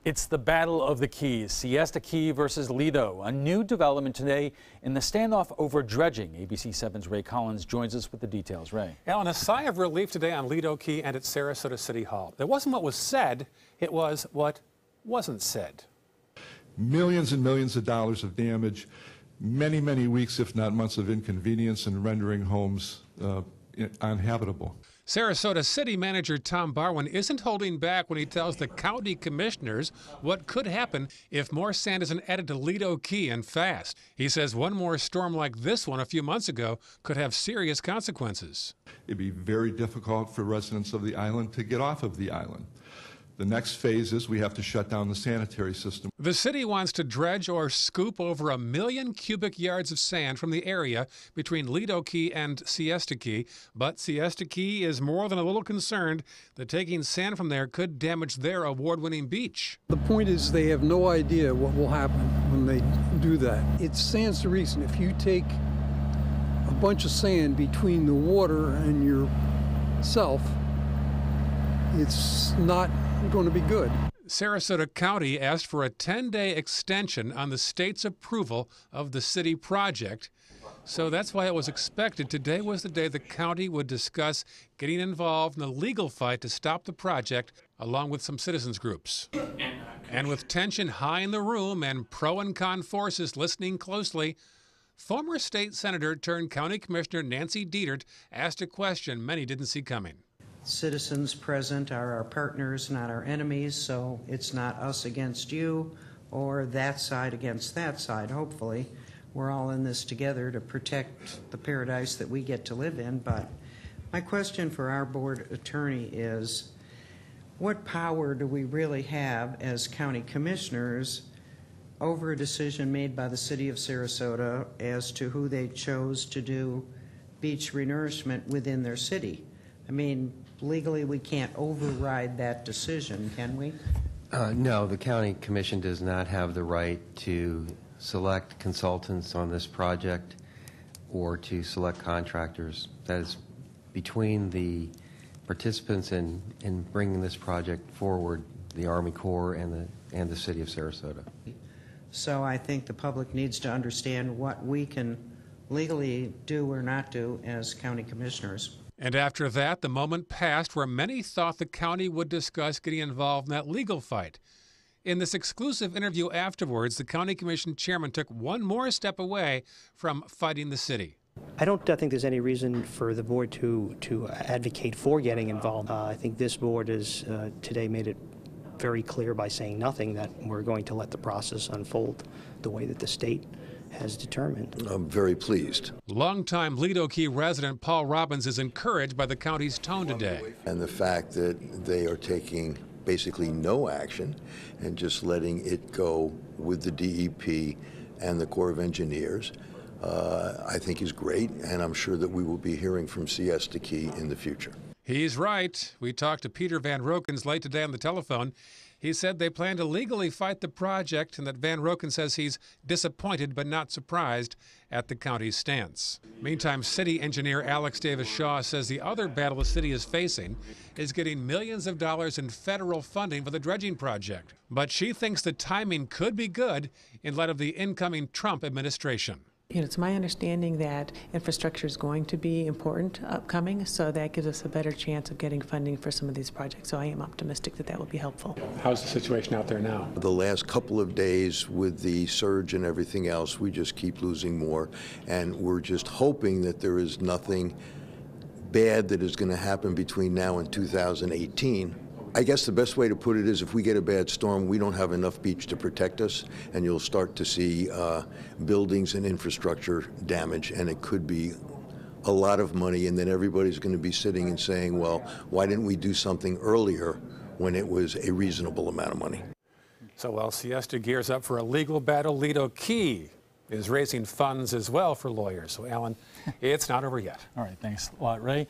It's the battle of the Keys, Siesta Key versus Lido. A new development today in the standoff over dredging. ABC 7's Ray Collins joins us with the details. Ray. Alan, a sigh of relief today on Lido Key and at Sarasota City Hall. It wasn't what was said, it was what wasn't said. Millions and millions of dollars of damage, many, many weeks, if not months, of inconvenience and rendering homes uninhabitable. Sarasota City Manager Tom Barwin isn't holding back when he tells the county commissioners what could happen if more sand isn't added to Lido Key and fast. He says one more storm like this one a few months ago could have serious consequences. It'd be very difficult for residents of the island to get off of the island. The next phase is we have to shut down the sanitary system. The city wants to dredge or scoop over 1 million cubic yards of sand from the area between Lido Key and Siesta Key. But Siesta Key is more than a little concerned that taking sand from there could damage their award-winning beach. The point is they have no idea what will happen when they do that. It stands to reason if you take a bunch of sand between the water and yourself, it's not going to be good. Sarasota County asked for a 10-day extension on the state's approval of the city project. So that's why it was expected today was the day the county would discuss getting involved in the legal fight to stop the project, along with some citizens groups. And with tension high in the room and pro and con forces listening closely, former state senator turned county commissioner Nancy Dietert asked a question many didn't see coming. Citizens present are our partners, not our enemies, so it's not us against you or that side against that side. Hopefully, we're all in this together to protect the paradise that we get to live in. But my question for our board attorney is, what power do we really have as county commissioners over a decision made by the city of Sarasota as to who they chose to do beach renourishment within their city? I mean, legally, we can't override that decision, can we? No, the county commission does not have the right to select consultants on this project or to select contractors. That is between the participants in bringing this project forward, the Army Corps and the city of Sarasota. So I think the public needs to understand what we can legally do or not do as county commissioners. And after that, the moment passed where many thought the county would discuss getting involved in that legal fight. In this exclusive interview afterwards, the county commission chairman took one more step away from fighting the city. I don't think there's any reason for the board to advocate for getting involved. I think this board has today made it very clear by saying nothing that we're going to let the process unfold the way that the state has determined. I'm very pleased. Longtime Lido Key resident Paul Robbins is encouraged by the county's tone today. And the fact that they are taking basically no action and just letting it go with the DEP and the Corps of Engineers, I think is great, and I'm sure that we will be hearing from Siesta Key in the future. He's right. We talked to Peter Van Rokens late today on the telephone. He said they plan to legally fight the project and that Van Roken says he's disappointed but not surprised at the county's stance. Meantime, city engineer Alex Davis Shaw says the other battle the city is facing is getting millions of dollars in federal funding for the dredging project. But she thinks the timing could be good in light of the incoming Trump administration. It's my understanding that infrastructure is going to be important upcoming, so that gives us a better chance of getting funding for some of these projects. So I am optimistic that that will be helpful. How's the situation out there now? The last couple of days with the surge and everything else, we just keep losing more, and we're just hoping that there is nothing bad that is going to happen between now and 2018. I guess the best way to put it is if we get a bad storm, we don't have enough beach to protect us, and you'll start to see buildings and infrastructure damage, and it could be a lot of money, and then everybody's going to be sitting and saying, well, why didn't we do something earlier when it was a reasonable amount of money? So while Siesta gears up for a legal battle, Lido Key is raising funds as well for lawyers. So, Alan, it's not over yet. All right, thanks a lot, Ray.